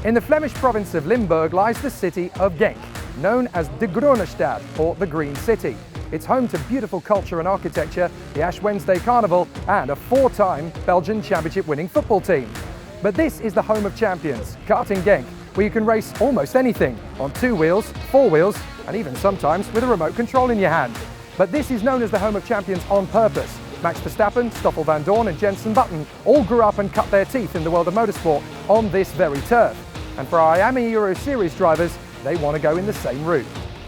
In the Flemish province of Limburg lies the city of Genk, known as de Groene Stad, or the Green City. It's home to beautiful culture and architecture, the Ash Wednesday Carnival, and a 4-time Belgian championship-winning football team. But this is the home of champions, Karting Genk, where you can race almost anything on 2 wheels, 4 wheels, and even sometimes with a remote control in your hand. But this is known as the home of champions on purpose. Max Verstappen, Stoffel van Dorn and Jenson Button all grew up and cut their teeth in the world of motorsport on this very turf. And for our Miami Euro Series drivers, they want to go in the same route.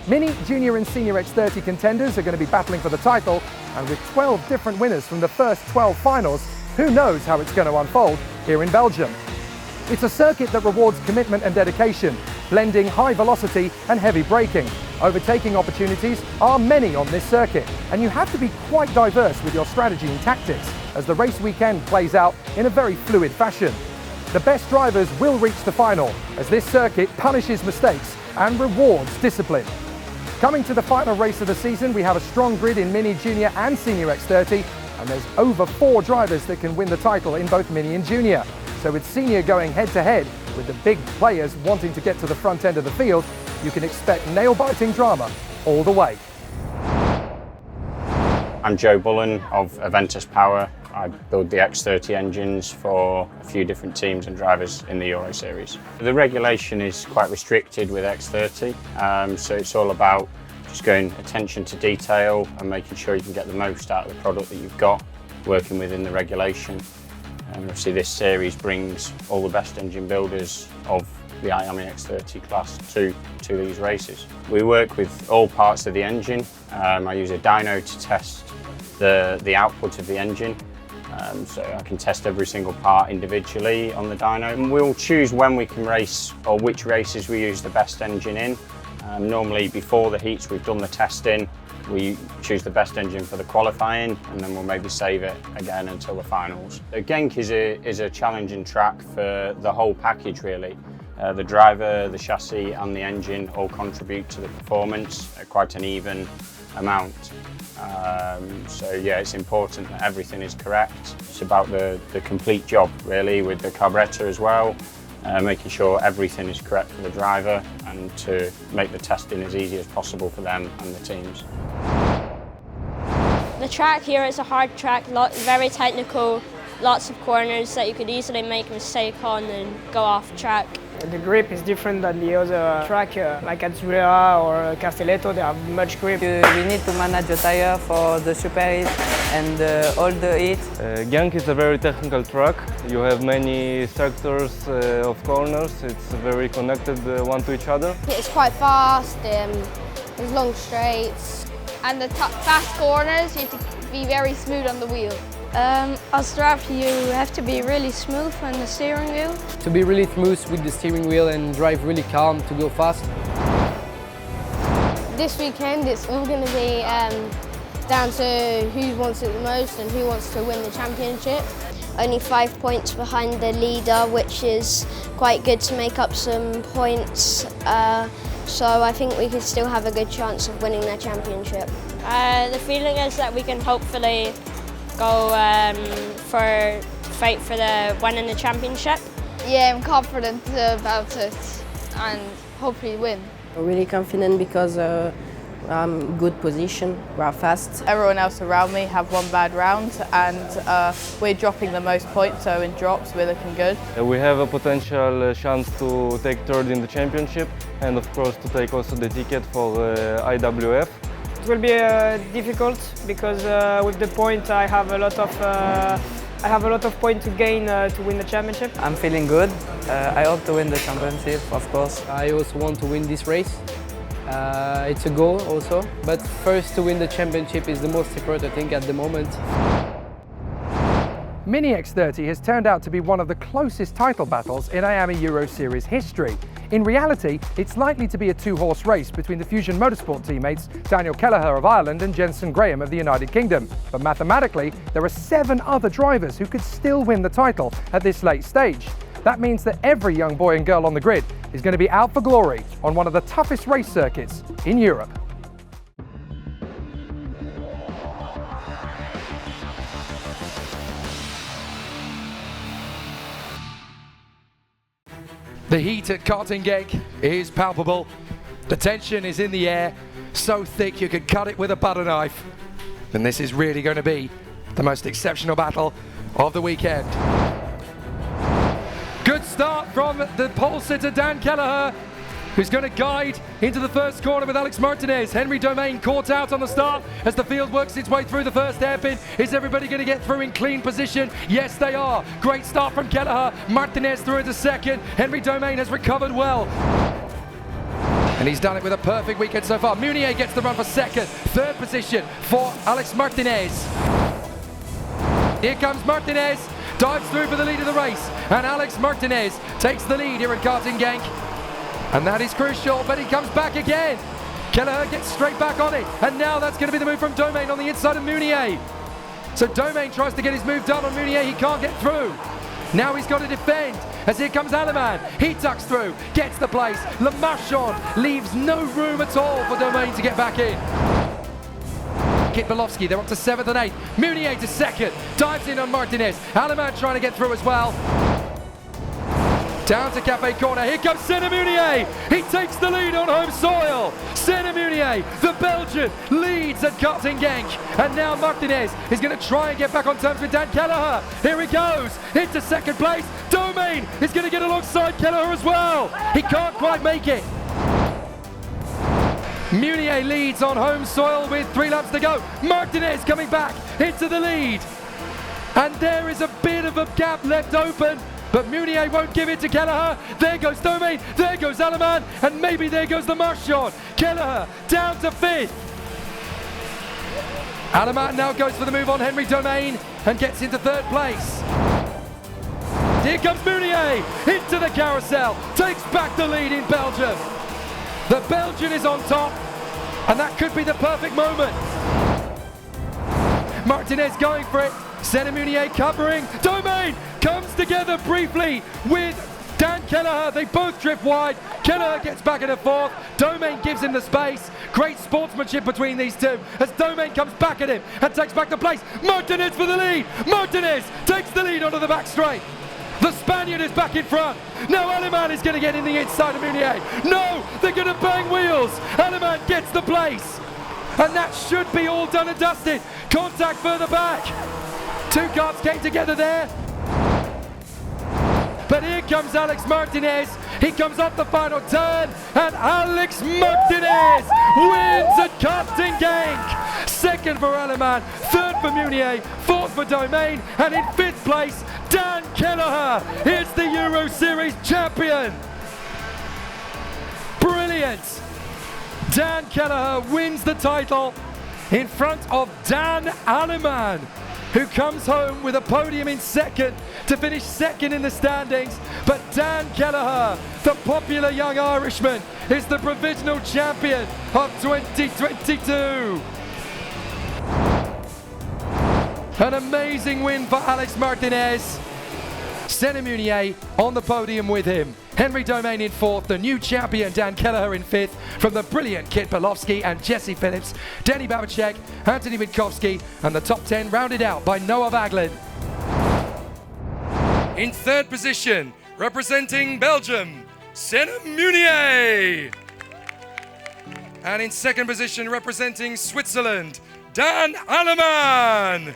Mini, Junior and Senior X30 contenders are going to be battling for the title, and with 12 different winners from the first 12 finals, who knows how it's going to unfold here in Belgium. It's a circuit that rewards commitment and dedication, blending high velocity and heavy braking. Overtaking opportunities are many on this circuit, and you have to be quite diverse with your strategy and tactics as the race weekend plays out in a very fluid fashion. The best drivers will reach the final, as this circuit punishes mistakes and rewards discipline. Coming to the final race of the season, we have a strong grid in Mini, Junior and Senior X30, and there's over 4 drivers that can win the title in both Mini and Junior. So with Senior going head-to-head with the big players wanting to get to the front end of the field, you can expect nail-biting drama all the way. I'm Joe Bullen of Aventus Power. I build the X30 engines for a few different teams and drivers in the Euro Series. The regulation is quite restricted with X30, so it's all about just going attention to detail and making sure you can get the most out of the product that you've got, working within the regulation. And obviously this series brings all the best engine builders of the Miami X30 class to these races. We work with all parts of the engine. I use a dyno to test the output of the engine. So I can test every single part individually on the dyno. And we'll choose when we can race or which races we use the best engine in. Normally before the heats we've done the testing, we choose the best engine for the qualifying, and then we'll maybe save it again until the finals. Genk is a challenging track for the whole package really. The driver, the chassis and the engine all contribute to the performance at quite an even amount. So yeah, it's important that everything is correct. It's about the complete job really, with the carburettor as well, making sure everything is correct for the driver and to make the testing as easy as possible for them and the teams. The track here is a hard track, very technical, lots of corners that you could easily make a mistake on and go off track. The grip is different than the other track, like at Zulera or Castelletto, they have much grip. We need to manage the tire for the super heat and all the heat. Genk is a very technical track. You have many sectors of corners. It's very connected one to each other. It's quite fast, there's long straights. And the fast corners, you have to be very smooth on the wheel. As driver, you have to be really smooth on the steering wheel. To be really smooth with the steering wheel and drive really calm to go fast. This weekend it's all going to be down to who wants it the most and who wants to win the championship. Only 5 points behind the leader, which is quite good to make up some points. So I think we could still have a good chance of winning the championship. The feeling is that we can hopefully go fight for the winning the championship. Yeah, I'm confident about it and hopefully win. I'm really confident because I'm in good position, we're fast. Everyone else around me have one bad round and we're dropping the most points, so in drops we're looking good. We have a potential chance to take third in the championship and of course to take also the ticket for IWF. It will be difficult because with the point I have a lot of points to gain to win the championship. I'm feeling good. I hope to win the championship, of course. I also want to win this race. It's a goal also, but first to win the championship is the most important thing at the moment. Mini X30 has turned out to be one of the closest title battles in Miami Euro Series history. In reality, it's likely to be a 2-horse race between the Fusion Motorsport teammates Daniel Kelleher of Ireland and Jenson Graham of the United Kingdom. But mathematically, there are 7 other drivers who could still win the title at this late stage. That means that every young boy and girl on the grid is going to be out for glory on one of the toughest race circuits in Europe. The heat at karting Genk is palpable. The tension is in the air, so thick you could cut it with a butter knife. And this is really going to be the most exceptional battle of the weekend. Good start from the pole sitter Dan Kelleher, who's going to guide into the first corner with Alex Martinez. Henry Domain caught out on the start as the field works its way through the first hairpin. Is everybody going to get through in clean position? Yes, they are. Great start from Kelleher. Martinez through into second. Henry Domain has recovered well. And he's done it with a perfect weekend so far. Munier gets the run for second. Third position for Alex Martinez. Here comes Martinez. Dives through for the lead of the race. And Alex Martinez takes the lead here at karting Genk. And that is crucial, but he comes back again. Kelleher gets straight back on it. And now that's going to be the move from Domain on the inside of Munier. So Domain tries to get his move done on Munier. He can't get through. Now he's got to defend. As here comes Aleman. He tucks through, gets the place. Le Marchand leaves no room at all for Domain to get back in. Kit Belowski, they're up to 7th and 8th. Munier to 2nd. Dives in on Martinez. Aleman trying to get through as well. Down to Cafe Corner, here comes Senna Munier. He takes the lead on home soil. Senna Munier, the Belgian, leads at karting Genk. And now Martinez is going to try and get back on terms with Dan Kelleher. Here he goes, into second place. Domain is going to get alongside Kelleher as well. He can't quite make it. Munier leads on home soil with 3 laps to go. Martinez coming back into the lead. And there is a bit of a gap left open. But Munier won't give it to Kelleher. There goes Domain, there goes Aleman, and maybe there goes the Marchand. Kelleher down to 5th. Aleman now goes for the move on Henry Domain and gets into 3rd place. Here comes Munier into the carousel, takes back the lead in Belgium. The Belgian is on top, and that could be the perfect moment. Martinez going for it. Senna Munier covering. Domain comes together briefly with Dan Kelleher. They both drift wide. Kelleher gets back into 4th. Domain gives him the space. Great sportsmanship between these two as Domain comes back at him and takes back the place. Martinez for the lead. Martinez takes the lead onto the back straight. The Spaniard is back in front. Now Aleman is going to get in the inside of Munier. No, they're going to bang wheels. Aleman gets the place. And that should be all done and dusted. Contact further back. 2 cars came together there. But here comes Alex Martinez. He comes up the final turn, and Alex Martinez wins at karting Genk. 2nd for Aleman, 3rd for Munier, 4th for Domain, and in 5th place, Dan Kelleher is the Euro Series champion. Brilliant. Dan Kelleher wins the title in front of Dan Aleman, who comes home with a podium in 2nd to finish 2nd in the standings. But Dan Kelleher, the popular young Irishman, is the provisional champion of 2022. An amazing win for Alex Martinez. Senna Munier on the podium with him. Henry Domain in 4th, the new champion Dan Kelleher in 5th, from the brilliant Kit Belowski and Jesse Phillips, Denny Babacek, Anthony Witkowski, and the top 10 rounded out by Noah Vaglin. In 3rd position, representing Belgium, Senna Munier. And in 2nd position, representing Switzerland, Dan Aleman.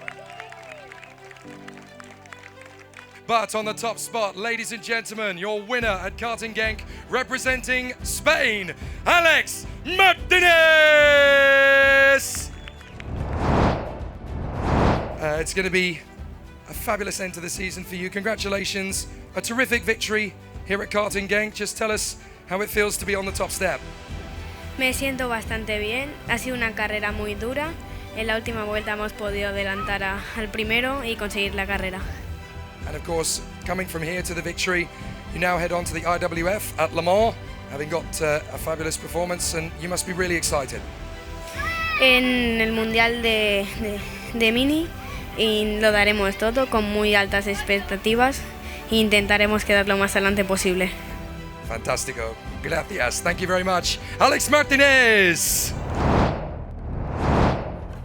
But on the top spot, ladies and gentlemen, your winner at karting Genk, representing Spain, Alex Martinez! It's going to be a fabulous end to the season for you. Congratulations, a terrific victory here at karting Genk. Just tell us how it feels to be on the top step. Me siento bastante bien, ha sido una carrera muy dura. En la última vuelta hemos podido adelantar al primero y conseguir la carrera. And of course, coming from here to the victory, you now head on to the IWF at Le Mans, having got a fabulous performance, and you must be really excited. En el Mundial de Mini y lo daremos todo con muy altas expectativas e intentaremos quedar lo más adelante posible. Fantastico. Gracias. Thank you very much. Alex Martinez.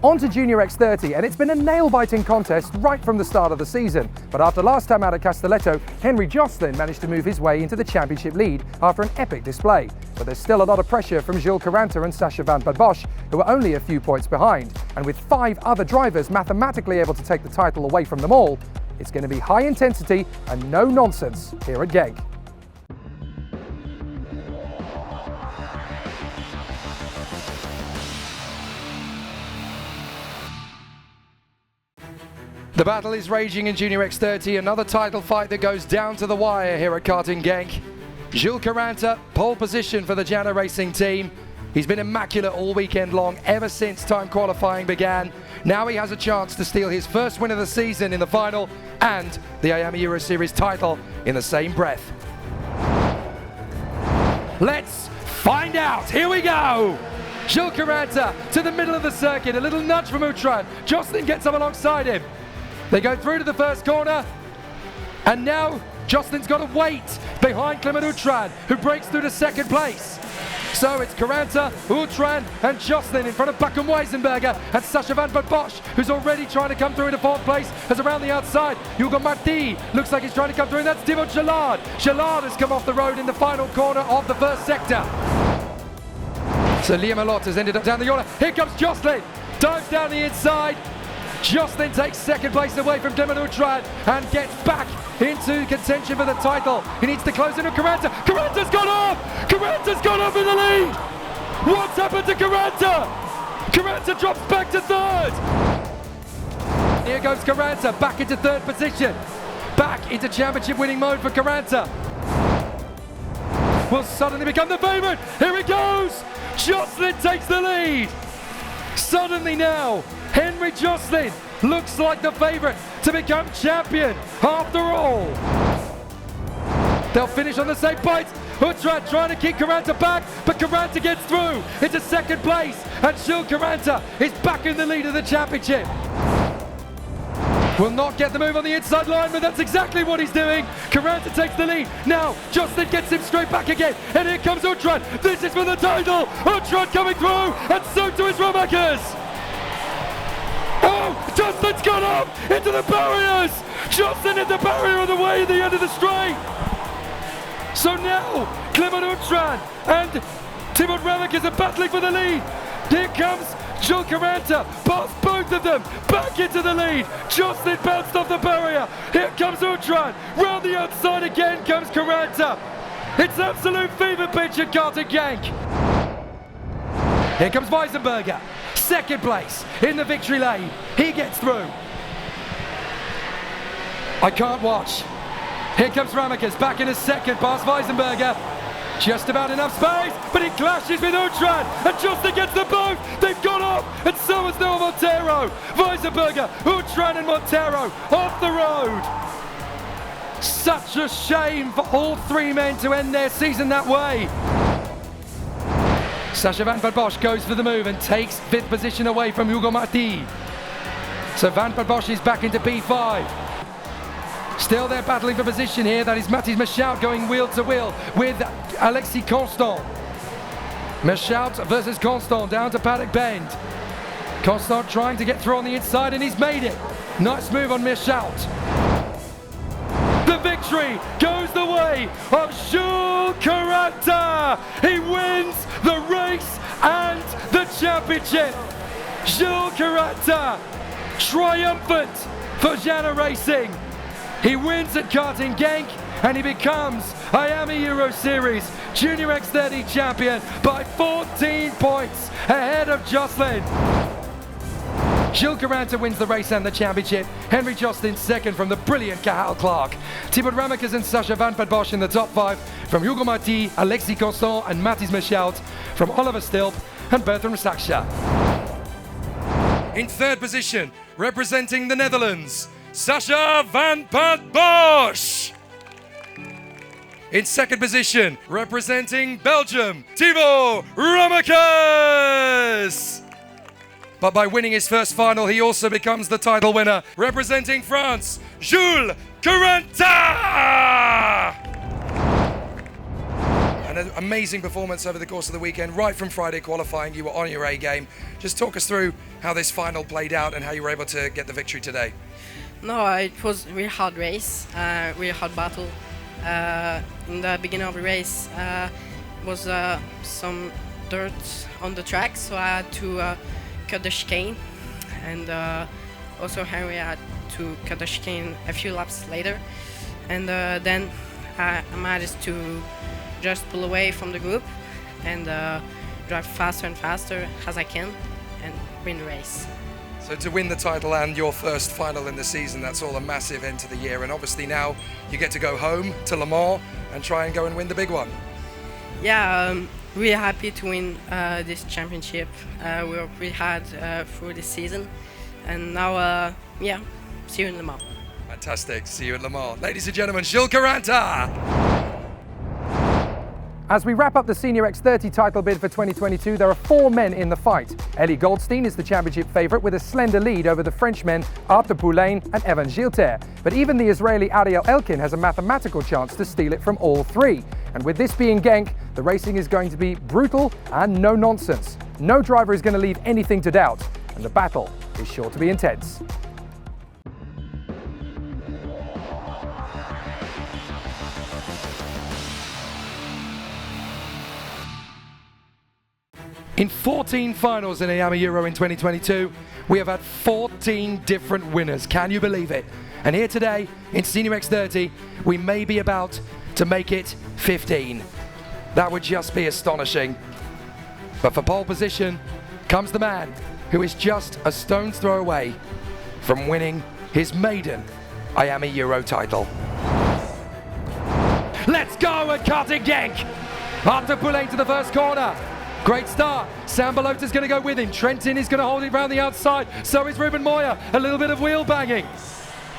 On to Junior X30, and it's been a nail-biting contest right from the start of the season. But after last time out at Castelletto, Henry Josselin managed to move his way into the championship lead after an epic display. But there's still a lot of pressure from Jules Caranta and Sacha van der Bosch, who are only a few points behind. And with 5 other drivers mathematically able to take the title away from them all, it's going to be high intensity and no nonsense here at Genk. The battle is raging in Junior X30, another title fight that goes down to the wire here at Karting Genk. Jules Caranta, pole position for the Jana Racing team. He's been immaculate all weekend long, ever since time qualifying began. Now he has a chance to steal his first win of the season in the final and the IAMA Euro Series title in the same breath. Let's find out. Here we go. Jules Caranta to the middle of the circuit, a little nudge from Utran. Josselin gets up alongside him. They go through to the first corner, and now Josselin's got to wait behind Clement Utran, who breaks through to second place. So it's Caranta, Utran and Josselin in front of Bakum Weisenberger and Sacha van der Bosch, who's already trying to come through into fourth place, as around the outside. Hugo Marti looks like he's trying to come through, and that's Thibaut Gillard. Gillard has come off the road in the final corner of the first sector. So Liam Alot has ended up down the corner. Here comes Josselin, dives down the inside. Josselin takes second place away from Clement Utran and gets back into contention for the title. He needs to close in on Caranta. Caranta's gone off! Caranta's gone off in the lead! What's happened to Caranta? Caranta drops back to third! Here goes Caranta, back into third position. Back into championship winning mode for Caranta. Will suddenly become the favourite. Here he goes! Josselin takes the lead! Suddenly now, Henry Josselin looks like the favourite to become champion after all. They'll finish on the same point. Utran trying to keep Caranta back, but Caranta gets through into second place, and Jules Caranta is back in the lead of the championship. Will not get the move on the inside line, but that's exactly what he's doing. Caranta takes the lead. Now, Josselin gets him straight back again, and here comes Utran. This is for the title. Utran coming through, and so too is Romakers. Oh, Josselin's gone up into the barriers. Josselin at the barrier on the way to the end of the straight. So now, Clement Utran and Thibaut Romakers are battling for the lead. Here comes Jules Caranta, past both of them, back into the lead. Josselin bounced off the barrier. Here comes Utran. Round the outside again comes Caranta. It's absolute fever pitch at Karting Genk. Here comes Weisenberger, second place in the victory lane. He gets through. I can't watch. Here comes Romakers back in a second past Weisenberger. Just about enough space, but he clashes with Utran, and Josselin gets them both. They've gone off, and so has Noah Montero. Weisenberger, Utran and Montero off the road. Such a shame for all three men to end their season that way. Sacha van der Bosch goes for the move and takes fifth position away from Hugo Marti. So van der Bosch is back into P5. Still they're battling for position here. That is Mathis Michaud going wheel to wheel with Alexis Constant. Michaud versus Constant down to Paddock Bend. Constant trying to get through on the inside, and he's made it. Nice move on Michaud. The victory goes the way of Jules Caranta. He wins the race and the championship. Jules Caranta, triumphant for Jana Racing. He wins at Karting Genk, and he becomes IAMA Euro Series Junior X30 champion by 14 points ahead of Josselin. Jules Caranta wins the race and the championship. Henry Josselin second from the brilliant Cathal Clark. Thibaut Romakers and Sacha van der Bosch in the top 5 from Hugo Marti, Alexis Constant and Mathis Michaud from Oliver Stilp and Bertrand Saksha. In third position, representing the Netherlands, Sacha van der Bosch. In second position, representing Belgium, Thibaut Romakers. But by winning his first final, he also becomes the title winner, representing France, Jules Caranta. An amazing performance over the course of the weekend, right from Friday qualifying. You were on your A game. Just talk us through how this final played out and how you were able to get the victory today. No, it was a really hard race, really hard battle. In the beginning of the race was some dirt on the track, so I had to cut the chicane, and also Henry had to cut the chicane a few laps later, and then I managed to just pull away from the group and drive faster and faster as I can and win the race. So to win the title and your first final in the season, that's all a massive end to the year, and obviously now you get to go home to Le Mans and try and go and win the big one. Yeah, really happy to win this championship. We worked really hard through this season, and now, yeah, see you in Le Mans. Fantastic, see you at Le Mans. Ladies and gentlemen, Gilles Caranta! As we wrap up the Senior X30 title bid for 2022, there are 4 men in the fight. Elie Goldstein is the championship favourite with a slender lead over the Frenchmen Arthur Poulain and Evan Gilter. But even the Israeli Ariel Elkin has a mathematical chance to steal it from all 3. And with this being Genk, the racing is going to be brutal and no nonsense. No driver is going to leave anything to doubt, and the battle is sure to be intense. In 14 finals in the AMA Euro in 2022, we have had 14 different winners. Can you believe it? And here today, in Senior X30, we may be about to make it 15. That would just be astonishing. But for pole position comes the man who is just a stone's throw away from winning his maiden AMA Euro title. Let's go at karting Genk! Arthur Poulain to the first corner. Great start. Sam Ballota's going to go with him. Trentin is going to hold it round the outside. So is Ruben Moya. A little bit of wheel banging.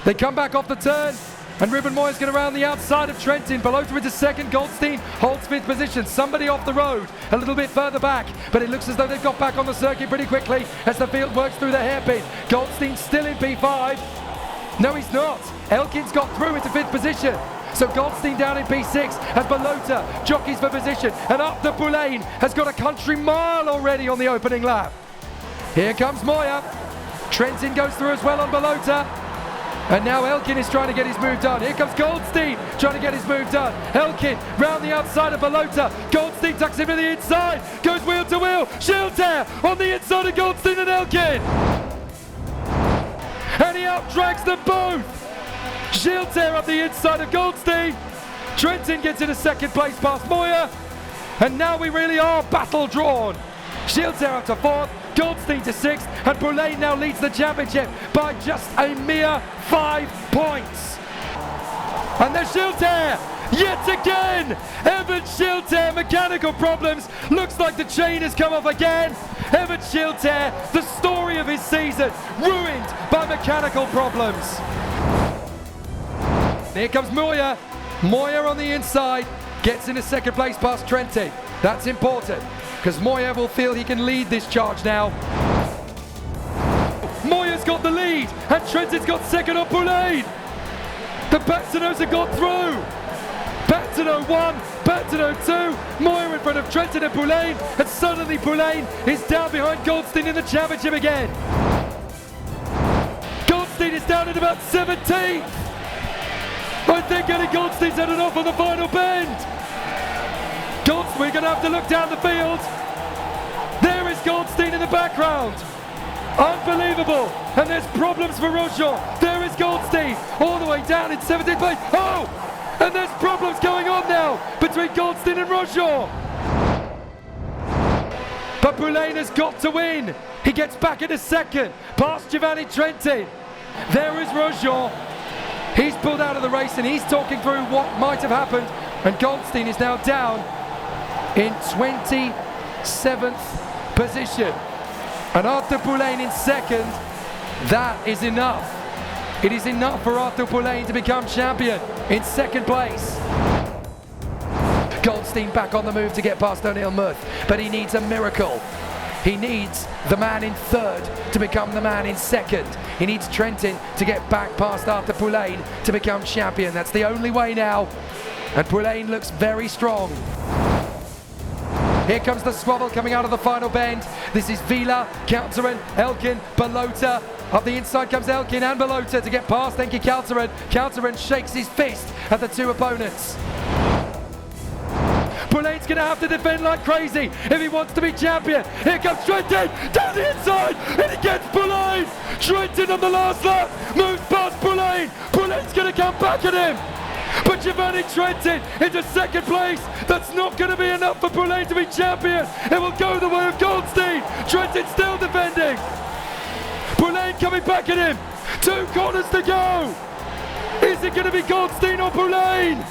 They come back off the turn, and Ruben Moya's going to round the outside of Trentin. Ballota into second. Goldstein holds 5th position. Somebody off the road a little bit further back, but it looks as though they've got back on the circuit pretty quickly as the field works through the hairpin. Goldstein still in P5. No, he's not. Elkin's got through into 5th position. So Goldstein down in P6 as Ballota jockeys for position, and up the Poulain has got a country mile already on the opening lap. Here comes Moya. Trentin goes through as well on Ballota, and now Elkin is trying to get his move done. Here comes Goldstein trying to get his move done. Elkin round the outside of Ballota. Goldstein tucks him to the inside, goes wheel to wheel. Gilter on the inside of Goldstein and Elkin, and he outdrags them both. Gilter up the inside of Goldstein. Trentin gets into second place past Moya. And now we really are battle drawn. Gilter up to 4th, Goldstein to 6th, and Poulain now leads the championship by just a mere 5 points. And there's Gilter yet again. Evan Gilter, mechanical problems. Looks like the chain has come off again. Evan Gilter, the story of his season, ruined by mechanical problems. Here comes Moya. Moya on the inside, gets into second place past Trentin. That's important, because Moya will feel he can lead this charge now. Moya's got the lead, and Trentin's got second on Poulain. The Bactinos have got through. Bactino 1, Bactino 2, Moya in front of Trentin and Poulain, and suddenly Poulain is down behind Goldstein in the championship again. Goldstein is down at about 17th. I think Elie Goldstein's headed off on the final bend. We're going to have to look down the field. There is Goldstein in the background. Unbelievable. And there's problems for Rochon. There is Goldstein all the way down in 17th place. Oh! And there's problems going on now between Goldstein and Rochon. But Poulain has got to win. He gets back into second, past Giovanni Trentin. There is Rochon. He's pulled out of the race and he's talking through what might have happened. And Goldstein is now down in 27th position. And Arthur Poulain in second. That is enough. It is enough for Arthur Poulain to become champion in second place. Goldstein back on the move to get past O'Neill Muth, but he needs a miracle. He needs the man in third to become the man in second. He needs Trentin to get back past Arthur Poulain to become champion. That's the only way now. And Poulain looks very strong. Here comes the squabble coming out of the final bend. This is Vila, Kalteren, Elkin, Belota. Up the inside comes Elkin and Belota to get past Enki Kalteren. Kalteren shakes his fist at the two opponents. Poulain's going to have to defend like crazy if he wants to be champion. Here comes Trentin down the inside and he gets Poulain. Trentin on the last lap moves past Poulain. Poulain's going to come back at him. But Giovanni Trentin into second place. That's not going to be enough for Poulain to be champion. It will go the way of Goldstein. Trentin still defending. Poulain coming back at him. 2 corners to go. Is it going to be Goldstein or Poulain?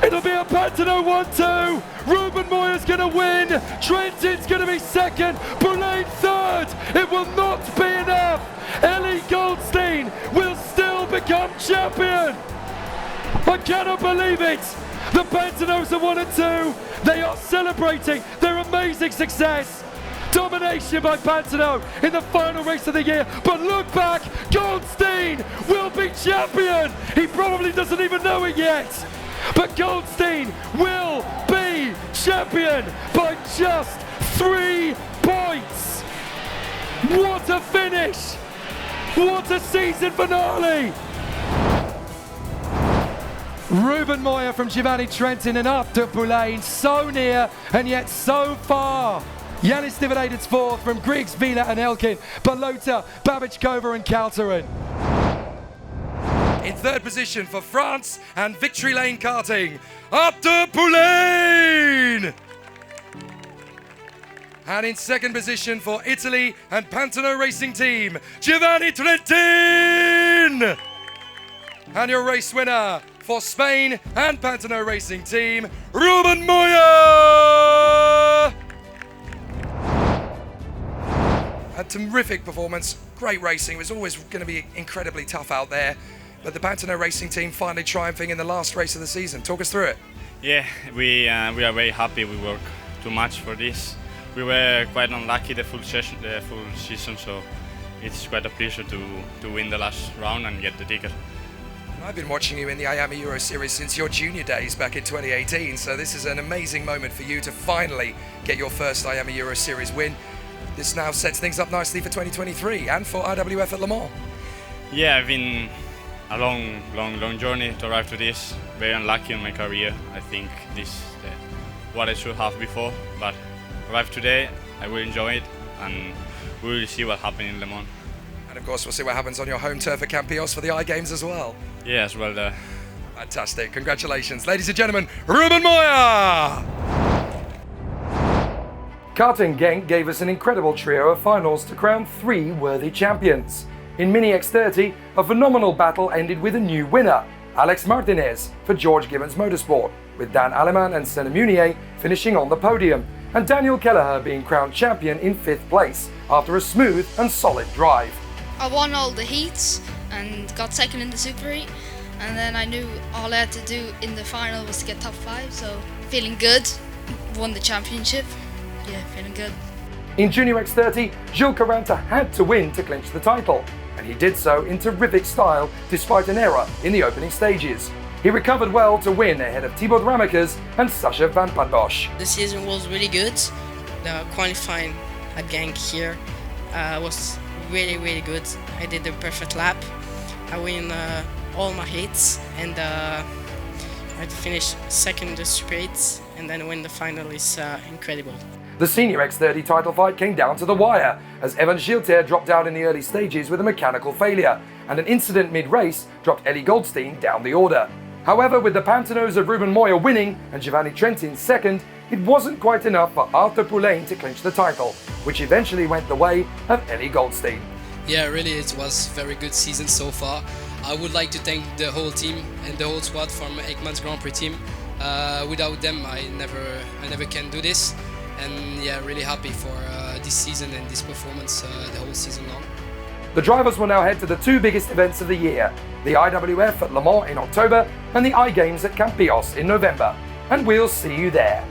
It'll be a Pantano 1-2. Ruben Moyer's going to win. Trentin's going to be second. Poulain third. It will not be enough. Eli Goldstein will still become champion. I cannot believe it. The Pantanos are 1 and 2. They are celebrating their amazing success. Domination by Pantano in the final race of the year. But look back, Goldstein will be champion. He probably doesn't even know it yet. But Goldstein will be champion by just 3 points. What a finish! What a season finale! Ruben Moyer from Giovanni Trentin and up to Poulain, so near and yet so far. Yanis Stividates fourth from Griggs, Vila and Elkin, Belota, Babichkova and Kalteren. In third position for France and Victory Lane Karting, up to Poulain! And in second position for Italy and Pantano Racing Team, Giovanni Trentin! And your race winner for Spain and Pantano Racing Team, Ruben Moyer! A terrific performance, great racing. It was always going to be incredibly tough out there. But the Pantano Racing Team finally triumphing in the last race of the season. Talk us through it. Yeah, we are very happy. We worked too much for this. We were quite unlucky the full season, so it's quite a pleasure to win the last round and get the ticket. I've been watching you in the IAMA Euro Series since your junior days back in 2018, so this is an amazing moment for you to finally get your first IAMA Euro Series win. This now sets things up nicely for 2023 and for IWF at Le Mans. Yeah, I've been a long journey to arrive to this. Very unlucky in my career. I think this is what I should have before, but arrived today. I will enjoy it, and we will see what happens in Le Mans. And of course, we'll see what happens on your home turf at Campillos for the I-Games as well. Yeah, as well there. Fantastic. Congratulations. Ladies and gentlemen, Ruben Moyer! Karting Genk gave us an incredible trio of finals to crown 3 worthy champions. In Mini X30, a phenomenal battle ended with a new winner, Alex Martinez for George Gibbons Motorsport, with Dan Aleman and Senna Munier finishing on the podium, and Daniel Kelleher being crowned champion in 5th place after a smooth and solid drive. I won all the heats and got second in the Super Heat, and then I knew all I had to do in the final was to get top 5, so feeling good, won the championship, yeah, feeling good. In Junior X30, Jules Caranta had to win to clinch the title, and he did so in terrific style despite an error in the opening stages. He recovered well to win ahead of Thibaut Ramakers and Sasha Van Padbosch. The season was really good. The qualifying at Genk here was really good. I did the perfect lap. I win all my heats, and I finished second in the straights, and then win the final is incredible. The Senior X30 title fight came down to the wire as Evan Gilter dropped out in the early stages with a mechanical failure, and an incident mid-race dropped Eli Goldstein down the order. However, with the Pantanos of Ruben Moyer winning and Giovanni Trentin second, it wasn't quite enough for Arthur Poulain to clinch the title, which eventually went the way of Eli Goldstein. Yeah, really, it was a very good season so far. I would like to thank the whole team and the whole squad from Ekman's Grand Prix team. Without them, I never can do this. And yeah, really happy for this season and this performance the whole season long. The drivers will now head to the 2 biggest events of the year, the IWF at Le Mans in October and the I-Games at Campillos in November. And we'll see you there.